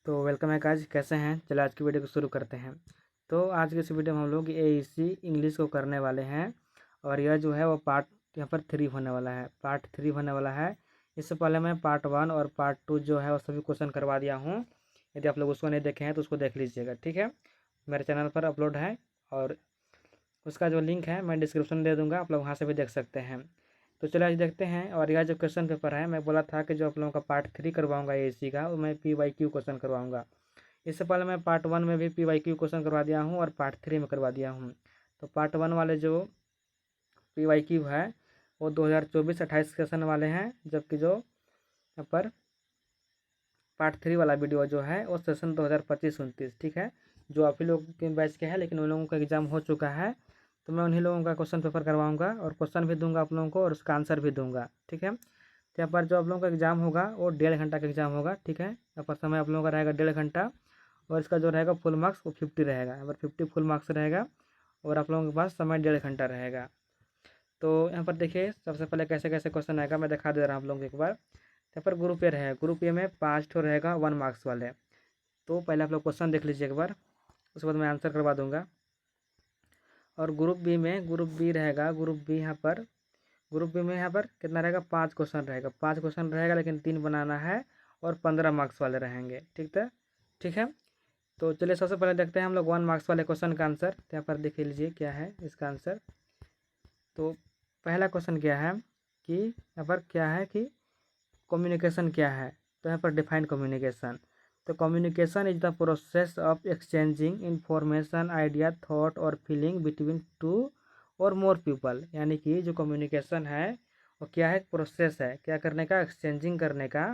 तो वेलकम है गाइस, कैसे हैं। चलो आज की वीडियो को शुरू करते हैं। तो आज की इस वीडियो में हम लोग एईसी इंग्लिश को करने वाले हैं और यह जो है वो पार्ट यहाँ पर 3 होने वाला है। पार्ट 3 होने वाला है। इससे पहले मैं पार्ट 1 और पार्ट 2 जो है वो सभी क्वेश्चन करवा दिया हूँ। यदि आप लोग उसको नहीं देखे हैं तो उसको देख लीजिएगा, ठीक है। मेरे चैनल पर अपलोड है और उसका जो लिंक है मैं डिस्क्रिप्शन दे दूँगा, आप लोग वहाँ से भी देख सकते हैं। तो चलिए आज देखते हैं। और यह जो क्वेश्चन पेपर है, मैं बोला था कि जो आप लोगों का पार्ट 3 करवाऊँगा एईसी का, वो मैं PYQ क्वेश्चन करवाऊँगा। इससे पहले मैं पार्ट 1 में भी PYQ क्वेश्चन करवा दिया हूँ और पार्ट 3 में करवा दिया हूँ। तो पार्ट 1 वाले जो PYQ है वो 2024-28 सेशन वाले हैं, जबकि जो यहाँ पर पार्ट 3 वाला वीडियो जो है वो सेशन 2025-29, ठीक है। जो आप ही लोग के बैच के हैं लेकिन उन लोगों का एग्जाम हो चुका है, तो मैं उन्हीं लोगों का क्वेश्चन पेपर करवाऊँगा और क्वेश्चन भी दूंगा आप लोगों को और उसका आंसर भी दूंगा, ठीक है। तो यहाँ पर जो आप लोगों का एग्जाम होगा वो 1.5 घंटा का एग्जाम होगा, ठीक है। यहाँ पर समय आप लोगों का रहेगा 1.5 घंटा और इसका जो रहेगा फुल मार्क्स वो 50 रहेगा। यहाँ पर 50 फुल मार्क्स रहेगा और आप लोगों के पास समय 1.5 घंटा रहेगा। तो यहाँ पर देखिए सबसे पहले कैसे कैसे क्वेश्चन आएगा मैं दिखा दे रहा हूँ आप लोगों को एक बार। यहाँ पर ग्रुप ए रहेगा, ग्रुप ए में 5 ठो रहेगा 1 मार्क्स वाले। तो पहले आप लोग क्वेश्चन देख लीजिए एक बार, उसके बाद मैं आंसर करवा दूंगा। और ग्रुप बी में ग्रुप बी रहेगा, ग्रुप बी यहाँ पर कितना रहेगा, 5 क्वेश्चन रहेगा। 5 क्वेश्चन रहेगा लेकिन 3 बनाना है और 15 मार्क्स वाले रहेंगे, ठीक है। तो चलिए सबसे पहले देखते हैं हम लोग 1 मार्क्स वाले क्वेश्चन का आंसर। तो यहाँ पर देख लीजिए क्या है इसका आंसर। तो पहला क्वेश्चन क्या है कि यहाँ पर क्या है कि कम्युनिकेशन क्या है। तो यहाँ पर डिफाइन कम्युनिकेशन। तो communication is the process of exchanging information, idea, thought और फीलिंग बिटवीन 2 और मोर पीपल। यानी कि जो कम्युनिकेशन है वो क्या है, प्रोसेस है क्या करने का, एक्सचेंजिंग करने का।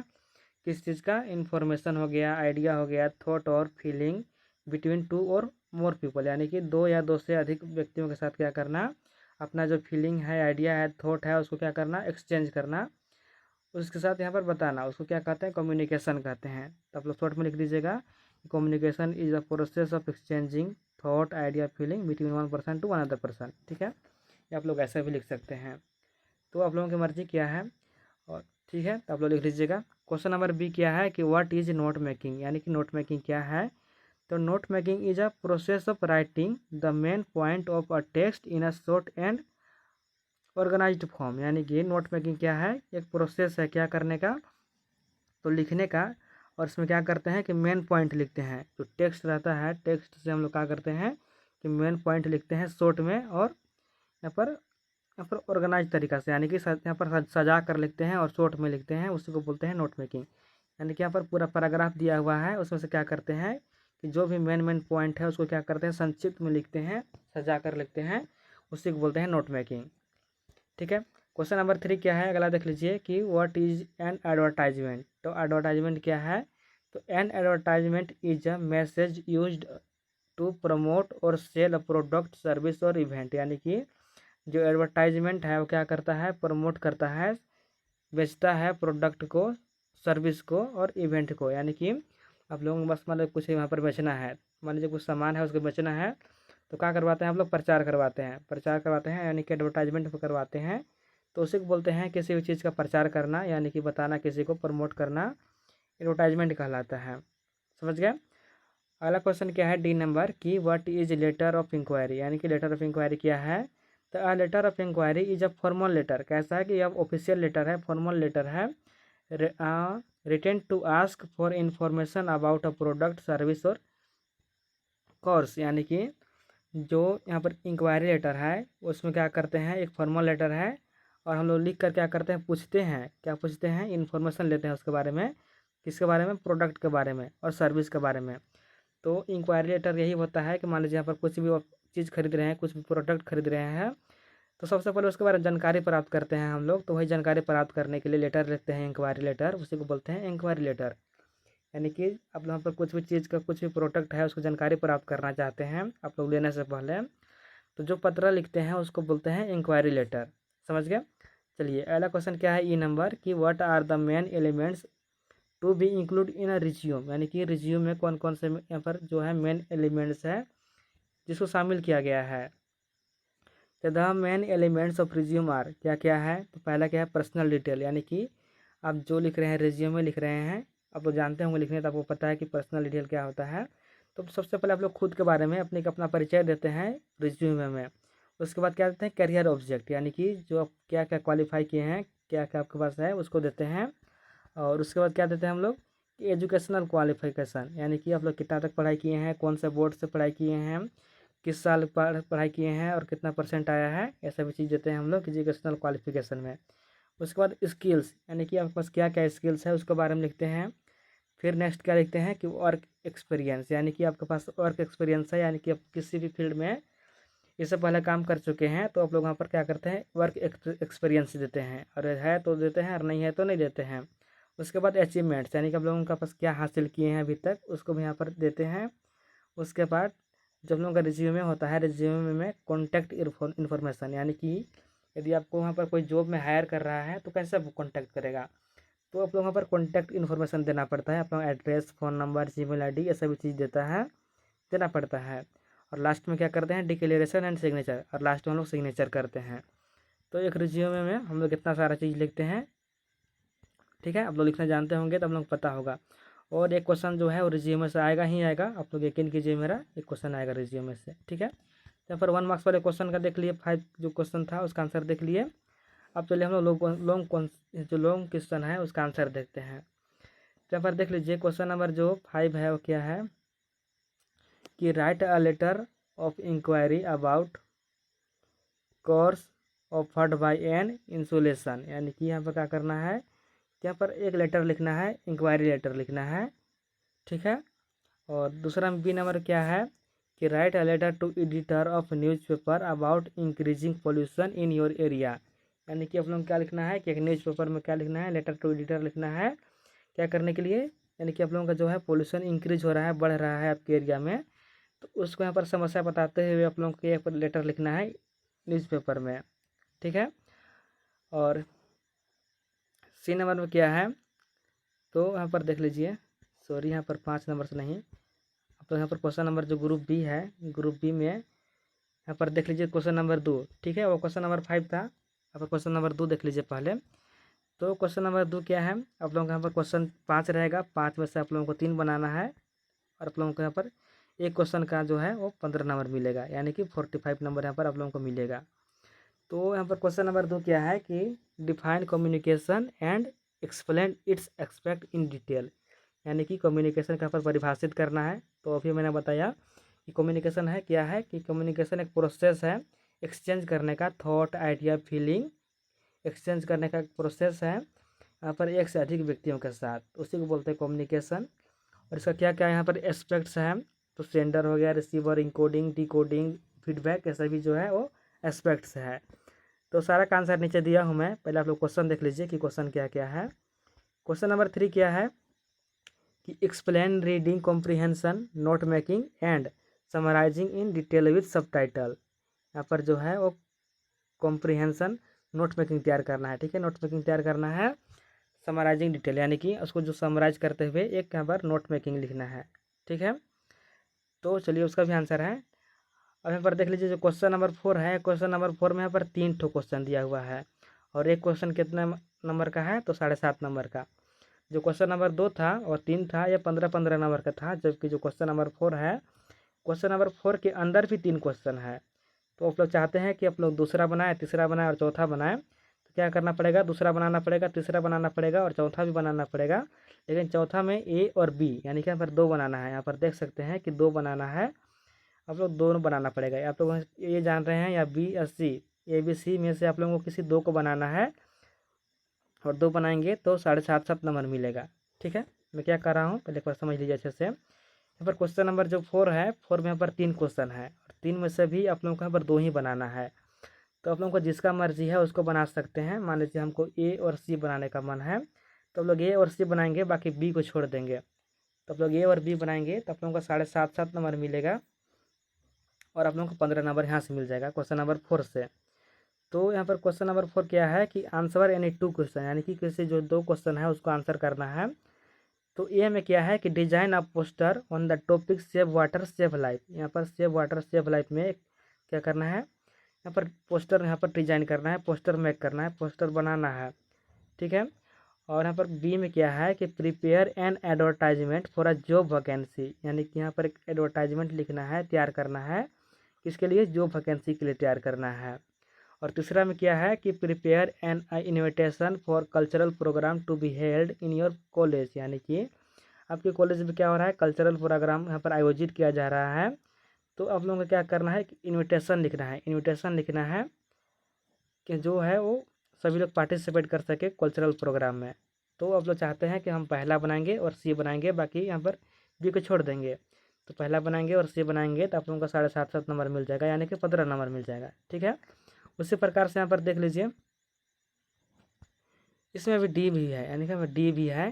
किस चीज़ का, इन्फॉर्मेशन हो गया, आइडिया हो गया, थॉट और फीलिंग बिटवीन 2 और मोर पीपल। यानी कि 2 या 2 से अधिक व्यक्तियों के साथ क्या करना, अपना जो फीलिंग है, आइडिया है, थॉट है, उसको क्या करना, एक्सचेंज करना, उसके साथ यहाँ पर बताना। उसको क्या कहते हैं, कम्युनिकेशन कहते हैं। तो आप लोग शॉर्ट में लिख दीजिएगा, communication is the process of exchanging thought, idea, feeling between 1 person to another person, ठीक है। या आप लोग ऐसे भी लिख सकते हैं, तो आप लोगों की मर्जी क्या है। और ठीक है, तो आप लोग लिख लीजिएगा। क्वेश्चन नंबर बी क्या है कि व्हाट इज नोट मेकिंग। यानी कि नोट मेकिंग क्या है। तो note making is a process of writing the main point of a text in a short and organised form. यानी कि नोट मेकिंग क्या है, एक प्रोसेस है क्या करने का, तो लिखने का। और इसमें क्या करते हैं कि मेन पॉइंट लिखते हैं। जो टेक्स्ट रहता है, टेक्स्ट से हम लोग क्या करते हैं कि मेन पॉइंट लिखते हैं शॉर्ट में, और यहाँ पर ऑर्गेनाइज तरीका से, यानी कि यहाँ पर सजा कर लिखते हैं और शॉर्ट में लिखते हैं, उसी को बोलते हैं नोट मेकिंग। यानी कि यहाँ पर पूरा पैराग्राफ दिया हुआ है, उसमें से क्या करते हैं कि जो भी मेन पॉइंट है उसको क्या करते हैं, संक्षिप्त में लिखते हैं, सजा कर लिखते हैं, उसी को बोलते हैं नोट मेकिंग, ठीक है। क्वेश्चन नंबर 3 क्या है, अगला देख लीजिए कि व्हाट इज एन एडवर्टाइजमेंट। तो एडवर्टाइजमेंट क्या है। तो an advertisement is a message used to promote और सेल अ प्रोडक्ट, सर्विस और इवेंट। यानी कि जो एडवर्टाइजमेंट है वो क्या करता है, प्रमोट करता है, बेचता है प्रोडक्ट को, सर्विस को और इवेंट को। यानी कि आप लोगों को बस मतलब कुछ वहाँ पर बेचना है, मान लीजिए कुछ सामान है उसको बेचना है, तो क्या करवाते हैं आप लोग, प्रचार करवाते हैं, यानी कि एडवर्टाइजमेंट करवाते हैं। तो उसी को बोलते हैं किसी भी चीज़ का प्रचार करना, यानी कि बताना, किसी को प्रमोट करना, एडवर्टाइजमेंट कहलाता है। समझ गए। अगला क्वेश्चन क्या है, डी नंबर की what is letter of inquiry. यानी कि लेटर ऑफ इंक्वायरी क्या है। तो a letter of inquiry is a formal letter. कैसा है कि यह ऑफिशियल लेटर है, फॉर्मल लेटर है, written to ask for information about a product, service और कोर्स। यानी कि जो यहाँ पर इंक्वायरी लेटर है उसमें क्या करते हैं, एक फॉर्मल लेटर है और हम लोग लिख कर क्या करते हैं, पूछते हैं, क्या पूछते हैं, इन्फॉर्मेशन लेते हैं उसके बारे में। किसके बारे में, प्रोडक्ट के बारे में और सर्विस के बारे में। तो इंक्वायरी लेटर यही होता है कि मान लीजिए यहाँ पर कुछ भी चीज़ खरीद रहे हैं, कुछ भी प्रोडक्ट खरीद रहे हैं, तो सबसे पहले उसके बारे में जानकारी प्राप्त करते हैं हम लोग। तो वही जानकारी प्राप्त करने के लिए लेटर लिखते हैं, इंक्वायरी लेटर, उसी को बोलते हैं इंक्वायरी लेटर। यानी कि आप यहाँ पर कुछ भी चीज़ का, कुछ भी प्रोडक्ट है उसको जानकारी प्राप्त करना चाहते हैं आप लोग लेने से पहले, तो जो पत्र लिखते हैं उसको बोलते हैं इंक्वायरी लेटर। समझ गए। चलिए अगला क्वेश्चन क्या है, ई नंबर की what are the main elements to be include in a resume. यानी कि रिज्यूम में कौन कौन से यहाँ पर जो है मेन एलिमेंट्स है जिसको शामिल किया गया है। तो the main elements of resume are, क्या क्या है। तो पहला क्या है, पर्सनल डिटेल। यानी कि आप जो लिख रहे हैं, रिज्यूम में लिख रहे हैं, आप लोग जानते होंगे लिखने, तो आपको पता है कि पर्सनल डिटेल क्या होता है। तो सबसे पहले आप लोग खुद के बारे में अपना परिचय देते हैं रिज्यूमे में। उसके बाद क्या देते हैं, करियर ऑब्जेक्ट, यानी कि जो आप क्या क्या क्वालिफाई किए हैं, क्या क्या आपके पास है, उसको देते हैं। और उसके बाद क्या देते हैं हम लोग, एजुकेशनल क्वालिफिकेशन, यानी कि आप लोग कितना तक पढ़ाई किए हैं, कौन से बोर्ड से पढ़ाई किए हैं, किस साल पढ़ाई किए हैं और कितना परसेंट आया है, ये सभी चीज़ देते हैं हम लोग एजुकेशनल क्वालिफिकेशन में। उसके बाद स्किल्स, यानी कि आपके पास क्या क्या स्किल्स है उसके बारे में लिखते हैं। फिर नेक्स्ट क्या लिखते हैं कि वर्क एक्सपीरियंस, यानी कि आपके पास वर्क एक्सपीरियंस है, यानी कि आप किसी भी फील्ड में इससे पहले काम कर चुके हैं, तो आप लोग वहाँ पर क्या करते हैं, वर्क एक्सपीरियंस देते हैं, और है तो देते हैं और नहीं है तो नहीं देते हैं। उसके बाद अचीवमेंट्स, यानी कि आप लोगों का पास क्या हासिल किए हैं अभी तक, उसको भी यहाँ पर देते हैं। उसके बाद जब लोगों का रिज्यूमे होता है, रिज्यूमे में कॉन्टैक्ट इन्फॉर्मेशन, यानी कि यदि आपको वहाँ पर कोई जॉब में हायर कर रहा है तो कैसे वो कॉन्टैक्ट करेगा, तो आप लोग वहाँ पर कॉन्टैक्ट इन्फॉर्मेशन देना पड़ता है, अपना address, phone number, Gmail ID, ये सभी चीज़ देना पड़ता है। और लास्ट में क्या करते हैं, डिक्लेरेशन एंड सिग्नेचर, और लास्ट में हम लोग सिग्नेचर करते हैं। तो एक रिज्यूमे में हम लोग इतना सारा चीज़ लिखते हैं। ठीक है, आप लोग लिखना जानते होंगे तो आप लोग पता होगा। और एक क्वेश्चन जो है वो रिज्यूमे से आएगा ही आएगा, आप लोग यकीन कीजिए, मेरा एक क्वेश्चन आएगा रिज्यूमे से। ठीक है, यहाँ पर 1 मार्क्स वाले क्वेश्चन का देख लिए, 5 जो क्वेश्चन था उसका आंसर देख लिए। अब चलिए हम लोग लॉन्ग क्वेश्चन है उसका आंसर देखते हैं। तो यहाँ पर देख लीजिए, क्वेश्चन नंबर जो 5 है वो क्या है कि write a letter of inquiry about course offered by an insulation, यानी कि यहाँ पर क्या करना है, यहाँ पर एक लेटर लिखना है, इंक्वायरी लेटर लिखना है। ठीक है, और दूसरा बी नंबर क्या है कि write a letter to editor of newspaper about increasing pollution in your area, यानी कि आप लोग क्या लिखना है कि एक न्यूज़पेपर में क्या लिखना है, लेटर टू एडिटर लिखना है, क्या करने के लिए, यानी कि आप लोगों का जो है पोल्यूशन इंक्रीज हो रहा है, बढ़ रहा है आपके एरिया में, तो उसको यहाँ पर समस्या बताते हुए आप लोगों को एक लेटर लिखना है न्यूज़पेपर में। ठीक है, और सी नंबर में क्या है, तो यहाँ पर देख लीजिए, सॉरी यहाँ पर 5 नंबर से नहीं, तो यहाँ पर क्वेश्चन नंबर जो ग्रुप बी है, ग्रुप बी में यहाँ पर देख लीजिए क्वेश्चन नंबर 2। ठीक है, वो क्वेश्चन नंबर 5 था, यहाँ पर क्वेश्चन नंबर 2 देख लीजिए पहले। तो क्वेश्चन नंबर 2 क्या है, आप लोगों को यहाँ पर क्वेश्चन 5 रहेगा, 5 में से आप लोगों को 3 बनाना है, और आप लोगों को यहाँ पर एक क्वेश्चन का जो है वो 15 नंबर मिलेगा, यानी कि 45 नंबर यहाँ पर आप लोगों को मिलेगा। तो यहाँ पर क्वेश्चन नंबर 2 क्या है कि define communication and explain it's expect in detail, यानी कि कम्युनिकेशन का पर परिभाषित करना है। तो अभी मैंने बताया कि कम्युनिकेशन है क्या है, कि कम्युनिकेशन एक प्रोसेस है एक्सचेंज करने का, थॉट, आइडिया, फीलिंग एक्सचेंज करने का एक प्रोसेस है यहाँ पर एक से अधिक व्यक्तियों के साथ, उसी को बोलते हैं कम्युनिकेशन। और इसका क्या क्या यहाँ पर एस्पेक्ट्स हैं, तो सेंडर हो गया, रिसीवर, इंकोडिंग, डिकोडिंग, फीडबैक, ये सभी जो है वो एस्पेक्ट्स है। तो सारा का आंसर नीचे दिया हूँ मैं, पहले आप लोग क्वेश्चन देख लीजिए कि क्वेश्चन क्या क्या है। क्वेश्चन नंबर 3 क्या है कि explain reading comprehension, note making and summarising in detail with subtitle, यहाँ पर जो है वो कॉम्प्रिहेंशन, नोट मेकिंग तैयार करना है। ठीक है, नोट मेकिंग तैयार करना है, समराइजिंग डिटेल, यानी कि उसको जो समराइज करते हुए एक यहाँ पर नोट मेकिंग लिखना है। ठीक है, तो चलिए उसका भी आंसर है। अब यहाँ पर देख लीजिए जो क्वेश्चन नंबर 4 है, क्वेश्चन नंबर 4 में यहाँ पर 3 ठो क्वेश्चन दिया हुआ है, और एक क्वेश्चन कितना नंबर का है, तो 7.5 नंबर का। जो क्वेश्चन नंबर 2 था और 3 था, ये 15-15 नंबर का था, जबकि जो क्वेश्चन नंबर 4 है, क्वेश्चन नंबर 4 के अंदर भी 3 क्वेश्चन है। तो आप लोग चाहते हैं कि आप लोग दूसरा बनाए, तीसरा बनाए और चौथा बनाए, तो क्या करना पड़ेगा, दूसरा बनाना पड़ेगा, तीसरा बनाना पड़ेगा और चौथा भी बनाना पड़ेगा। लेकिन चौथा में ए और बी, यानी कि यहाँ पर 2 बनाना है, यहाँ पर देख सकते हैं कि 2 बनाना है, आप लोग दोनों बनाना पड़ेगा। आप लोग ये जान रहे हैं या बी या सी, ए बी सी में से आप लोगों को किसी 2 को बनाना है, और 2 बनाएंगे तो 7.5 नंबर मिलेगा। ठीक है, मैं क्या कर रहा हूँ पहले एक बार समझ लीजिए अच्छे से। यहाँ पर क्वेश्चन नंबर जो 4 है, 4 में यहाँ पर 3 क्वेश्चन है, और 3 में से भी आप लोगों को यहाँ पर 2 ही बनाना है। तो आप लोगों को जिसका मर्जी है उसको बना सकते हैं। मान लीजिए हमको ए और सी बनाने का मन है, तो आप लोग ए और सी बनाएंगे, बाकी बी को छोड़ देंगे। तो आप लोग ए और बी बनाएंगे तो आप लोगों को 7.5 नंबर मिलेगा, और आप लोगों को 15 नंबर यहाँ से मिल जाएगा क्वेश्चन नंबर 4 से। तो यहाँ पर क्वेश्चन नंबर 4 क्या है कि आंसर एनी 2 क्वेश्चन, यानी कि किसी जो 2 क्वेश्चन है उसको आंसर करना है। तो ए में क्या है कि design a poster on the topic save water save life, यहाँ पर सेव वाटर सेव लाइफ में क्या करना है, यहाँ पर पोस्टर यहाँ पर डिजाइन करना है, पोस्टर मेक करना है, पोस्टर बनाना है। ठीक है, और यहाँ पर बी में क्या है कि prepare an advertisement for a job vacancy, यानी कि यहाँ पर एक एडवर्टाइजमेंट लिखना है, तैयार करना है, किसके लिए, जॉब वैकेंसी के लिए तैयार करना है। और तीसरा में क्या है कि prepare an invitation for cultural programme to be held in your college, यानी कि आपके कॉलेज में क्या हो रहा है, कल्चरल प्रोग्राम यहाँ पर आयोजित किया जा रहा है। तो आप लोगों को क्या करना है कि इनविटेशन लिखना है, इनविटेशन लिखना है कि जो है वो सभी लोग पार्टिसिपेट कर सके कल्चरल प्रोग्राम में। तो आप लोग चाहते हैं कि हम पहला बनाएंगे और सी बनाएंगे, बाकी यहाँ पर बी को छोड़ देंगे। तो पहला बनाएंगे और सी बनाएंगे तो आप लोगों का 7.5 नंबर मिल जाएगा, यानी कि 15 नंबर मिल जाएगा। ठीक है, उसी प्रकार से यहाँ पर देख लीजिए, इसमें भी डी भी है, यानी कि डी भी है।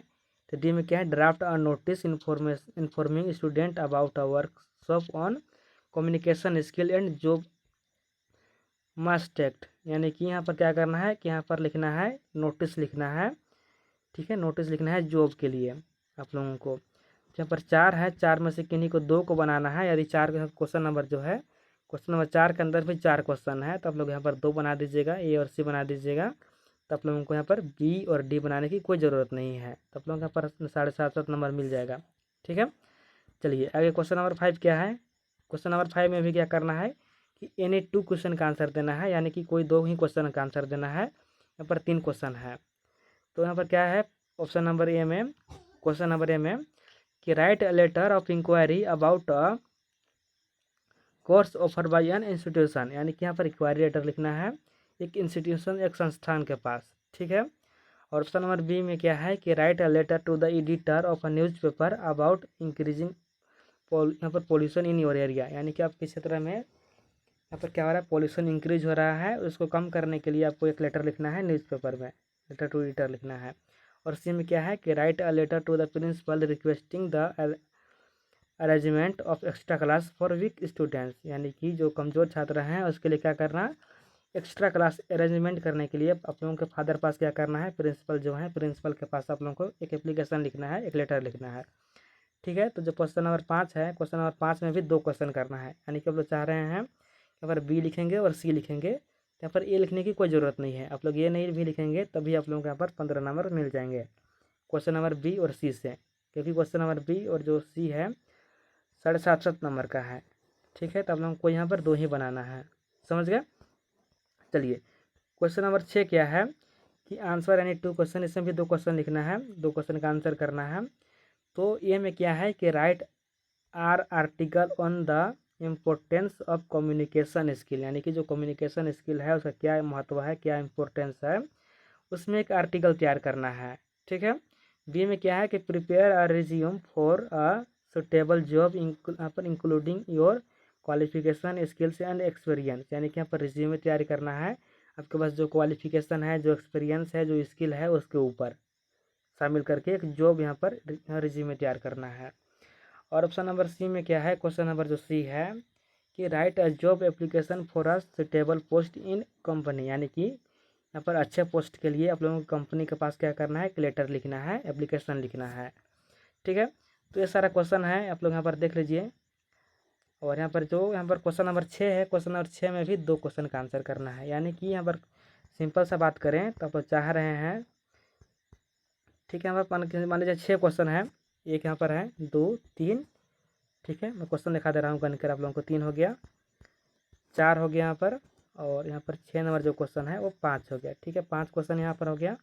तो डी में क्या है, draft a notice informing student about a workshop on communication skill and job must act, यानी कि यहाँ पर क्या करना है कि यहाँ पर लिखना है, नोटिस लिखना है। ठीक है, नोटिस लिखना है जॉब के लिए आप लोगों को। यहाँ पर 4 है, 4 में से किन्हीं को 2 को बनाना है। यदि 4 क्वेश्चन नंबर जो है, क्वेश्चन नंबर 4 के अंदर भी 4 क्वेश्चन है, तो आप लोग यहाँ पर 2 बना दीजिएगा, ए और सी बना दीजिएगा। तो आप लोगों को यहाँ पर बी और डी बनाने की कोई ज़रूरत नहीं है, तो आप लोगों को यहाँ पर 7.5 नंबर मिल जाएगा। ठीक है, चलिए आगे क्वेश्चन नंबर 5 क्या है। क्वेश्चन नंबर 5 में भी क्या करना है कि एनी 2 क्वेश्चन का आंसर देना है, यानी कि कोई 2 ही क्वेश्चन का आंसर देना है। यहाँ पर 3 क्वेश्चन है। तो यहाँ पर क्या है, ऑप्शन नंबर ए में, क्वेश्चन नंबर ए में कि write a letter of inquiry about a course offer by an institution, यानी कि यहाँ पर इंक्वायरी लेटर लिखना है एक इंस्टीट्यूशन, एक संस्थान के पास। ठीक है, और ऑप्शन नंबर बी में क्या है कि write a letter to the editor of a newspaper about increasing यहाँ पर पोल्यूशन इन योर एरिया, यानी कि आपके क्षेत्र में यहाँ पर क्या हो रहा है, पोल्यूशन इंक्रीज हो रहा है, उसको कम करने के लिए आपको एक लेटर लिखना है न्यूज़पेपर में, लेटर टू एडिटर लिखना है। और सी में क्या है कि write a letter to the principal requesting the arrangement of extra class for weak students, यानी कि जो कमज़ोर छात्र हैं उसके लिए क्या करना, एक्स्ट्रा क्लास अरेंजमेंट करने के लिए आप लोगों के फादर पास क्या करना है, प्रिंसिपल जो है, प्रिंसिपल के पास आप लोगों को एक एप्लीकेशन लिखना है, एक लेटर लिखना है। ठीक है, तो जो क्वेश्चन नंबर 5 है, क्वेश्चन नंबर 5 में भी 2 क्वेश्चन करना है, यानी कि आप लोग चाह रहे हैं यहाँ पर बी लिखेंगे और सी लिखेंगे, यहाँ पर ए लिखने की कोई ज़रूरत नहीं है, आप लोग ये नहीं भी लिखेंगे तभी आप लोगों को यहाँ पर 15 नंबर मिल जाएंगे क्वेश्चन नंबर बी और सी से, क्योंकि क्वेश्चन नंबर बी और जो सी है 7.5 नंबर का है। ठीक है, तो आप लोगों को यहाँ पर 2 ही बनाना है, समझ गए। चलिए क्वेश्चन नंबर 6 क्या है कि आंसर यानी 2 क्वेश्चन, इसमें भी 2 क्वेश्चन लिखना है, 2 क्वेश्चन का आंसर करना है। तो ये में क्या है कि write are article on the importance of communication skill, यानी कि जो कम्युनिकेशन स्किल है उसका क्या महत्व है, क्या इम्पोर्टेंस है, उसमें एक आर्टिकल तैयार करना है। ठीक है, बी में क्या है कि prepare a resume for a suitable job यहाँ पर including your qualification skills and experience, यानी कि यहाँ पर रिज्यूमे तैयार करना है, आपके पास जो क्वालिफिकेशन है, जो एक्सपीरियंस है, जो स्किल है उसके ऊपर शामिल करके एक जॉब यहाँ पर रिज्यूमे तैयार करना है। और ऑप्शन नंबर सी में क्या है, क्वेश्चन नंबर जो सी है कि write a job application for a suitable post in company, यानी कि यहाँ पर अच्छे पोस्ट के लिए आप लोगों को कंपनी के पास क्या करना है, एक लेटर लिखना है, एप्लीकेशन लिखना है। ठीक है, तो ये सारा क्वेश्चन है, आप लोग यहाँ पर देख लीजिए। और यहाँ पर जो यहाँ पर क्वेश्चन नंबर 6 है, क्वेश्चन नंबर 6 में भी 2 क्वेश्चन का आंसर करना है, यानी कि यहाँ पर सिंपल सा बात करें तो आप लोग चाह रहे हैं। ठीक है, यहाँ पर मान लीजिए 6 क्वेश्चन है, एक यहाँ पर है 2 3। ठीक है, मैं क्वेश्चन दिखा दे रहा हूँ गणकर आप लोगों को, 3 हो गया, 4 हो गया यहाँ पर, और यहाँ पर 6 नंबर जो क्वेश्चन है वो 5 हो गया। ठीक है, 5 क्वेश्चन यहाँ पर हो गया,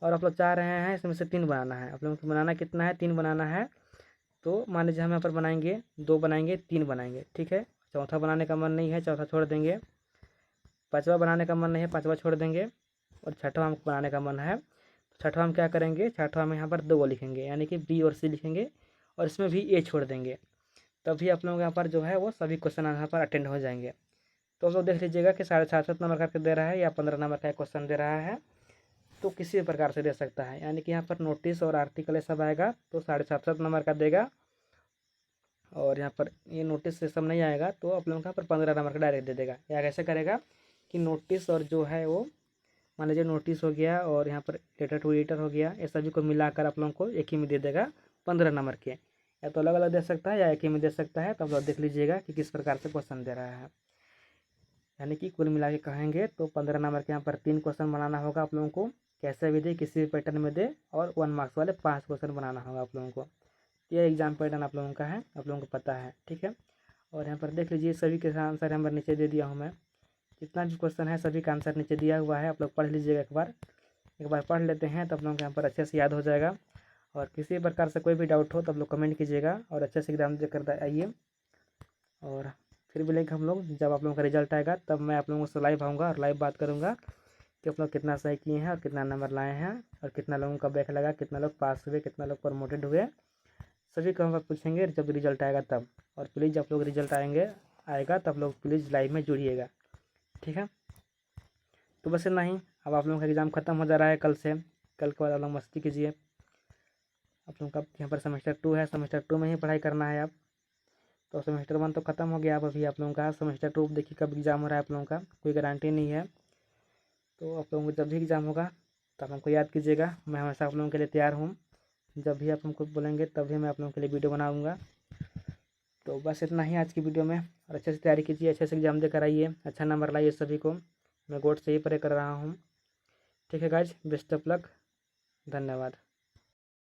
और आप लोग चाह रहे हैं इसमें से 3 बनाना है। आप लोगों को बनाना कितना है, 3 बनाना है। तो मान लीजिए हम यहाँ पर बनाएंगे 2 बनाएंगे, 3 बनाएंगे। ठीक है, चौथा बनाने का मन नहीं है, चौथा छोड़ देंगे, पाँचवा बनाने का मन नहीं है, पाँचवा छोड़ देंगे, और छठवा हमको बनाने का मन है। छठवा हम क्या करेंगे, छठवा में यहाँ पर 2 लिखेंगे, यानी कि बी और सी लिखेंगे, और इसमें भी ए छोड़ देंगे, तभी आप लोग यहाँ पर जो है वो सभी क्वेश्चन यहाँ पर अटेंड हो जाएंगे। तो आप लोग देख लीजिएगा कि 7.5 नंबर करके दे रहा है या 15 नंबर का क्वेश्चन दे रहा है, तो किसी भी प्रकार से दे सकता है, यानी कि यहाँ पर नोटिस और आर्टिकल ये सब आएगा तो 7.5 नंबर का देगा, और यहाँ पर ये नोटिस से सब नहीं आएगा तो आप लोगों का पर 15 नंबर का डायरेक्ट दे देगा। या कैसे करेगा कि नोटिस और जो है वो मान लीजिए नोटिस हो गया और यहाँ पर लेटर टू एडिटर हो गया, ये सभी को मिलाकर आप लोगों को एक ही में दे देगा 15 नंबर के, या तो अलग अलग दे सकता है या एक ही में दे सकता है। तो आप लोग देख लीजिएगा कि किस प्रकार से क्वेश्चन दे रहा है, यानी कि कुल मिला के कहेंगे तो 15 नंबर के यहाँ पर 3 क्वेश्चन बनाना होगा आप लोगों को, कैसे भी दे, किसी भी पैटर्न में दे, और 1 मार्क्स वाले 5 क्वेश्चन बनाना होगा आप लोगों को। ये एग्ज़ाम पैटर्न आप लोगों का है, आप लोगों को पता है, ठीक है। और यहाँ पर देख लीजिए सभी के आंसर यहाँ पर नीचे दे दिया हूँ मैं। जितना भी क्वेश्चन है सभी का आंसर नीचे दिया हुआ है, आप लोग पढ़ लीजिएगा एक बार पढ़ लेते हैं तो आप लोगों को यहाँ पर अच्छे से याद हो जाएगा। और किसी प्रकार से कोई भी डाउट हो तो आप लोग कमेंट कीजिएगा और अच्छे से एग्जाम देकर आइए। और फिर मिलेंगे हम लोग जब आप लोगों का रिजल्ट आएगा, तब मैं आप लोगों से लाइव आऊँगा और लाइव बात करूँगा कि आप लोग कितना सही किए हैं और कितना नंबर लाए हैं और कितना लोगों का बैक लगा, कितना लोग पास हुए, कितना लोग प्रमोटेड हुए, सभी को हम पूछेंगे जब रिजल्ट आएगा तब। और प्लीज़ आप लोग रिजल्ट आएगा तब लोग प्लीज़ लाइव में जुड़िएगा, ठीक है। तो बस इतना ही। अब आप लोगों का एग्ज़ाम ख़त्म हो जा रहा है कल से, कल के बाद आप लोग मस्ती कीजिए। आप लोगों का यहाँ पर सेमेस्टर 2 है, सेमेस्टर 2 में ही पढ़ाई करना है आप। तो सेमेस्टर 1 तो ख़त्म हो गया, अब अभी आप लोगों का सेमेस्टर 2 देखिए कब एग्ज़ाम हो रहा है आप लोगों का, कोई गारंटी नहीं है। तो आप लोगों को जब भी एग्ज़ाम होगा तो आप हमको याद कीजिएगा, मैं हमेशा आप लोगों के लिए तैयार हूँ। जब भी आप हमको बोलेंगे तभी मैं आप लोगों के लिए वीडियो बनाऊँगा। तो बस इतना ही आज की वीडियो में। और अच्छे से तैयारी कीजिए, अच्छे से एग्ज़ाम देकर आइए, अच्छा नंबर लाइए सभी को। मैं गोड से ही प्रे कर रहा हूँ, ठीक है गाइज। बेस्ट ऑफ लक, धन्यवाद।